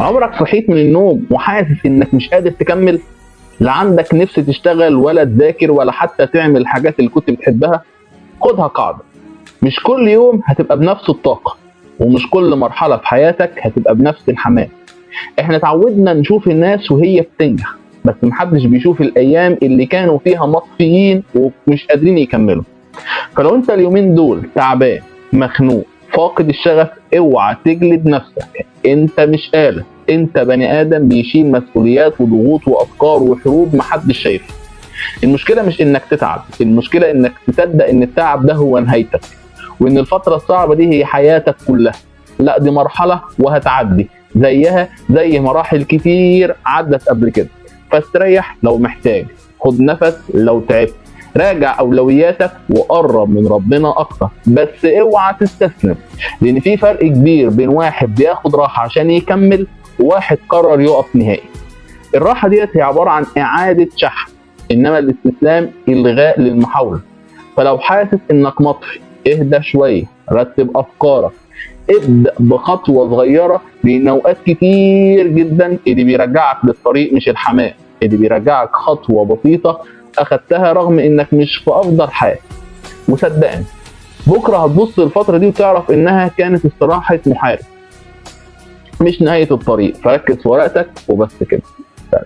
عمرك صحيت من النوم وحاسس انك مش قادر تكمل؟ لا عندك نفس تشتغل ولا تذاكر ولا حتى تعمل الحاجات اللي كنت بتحبها؟ خدها قاعدة، مش كل يوم هتبقى بنفس الطاقة، ومش كل مرحلة في حياتك هتبقى بنفس الحماس. احنا اتعودنا نشوف الناس وهي بتنجح، بس محدش بيشوف الايام اللي كانوا فيها مطفيين ومش قادرين يكملوا. فلو انت اليومين دول تعبان، مخنوق، فاقد الشغف، اوعى تجلد نفسك. انت مش آلة، انت بني ادم بيشيل مسؤوليات وضغوط وافكار وحروب محدش شايفها. المشكلة مش انك تتعب، المشكلة انك تصدق ان التعب ده هو نهايتك، وان الفترة الصعبة دي هي حياتك كلها. لا، دي مرحلة وهتعدي زيها زي مراحل كتير عدت قبل كده. فاستريح لو محتاج، خد نفس لو تعبت، راجع اولوياتك وقرب من ربنا اكتر، بس اوعى تستسلم. لان في فرق كبير بين واحد بياخد راحة عشان يكمل وواحد قرر يقف نهائي. الراحة ديت هي عبارة عن اعادة شحن، انما الاستسلام الغاء للمحاولة. فلو حاسس انك مطفي، اهدى شوية، رتب افكارك، ابدأ بخطوة صغيرة، لان اوقات كتير جدا اللي بيرجعك للطريق مش الحماس، اللي بيرجعك خطوة بسيطة اخدتها رغم انك مش في افضل حال. وصدقني بكرة هتبص الفترة دي وتعرف انها كانت استراحة محارب، مش نهاية الطريق. فركز في ورقتك وبس كده. سلام.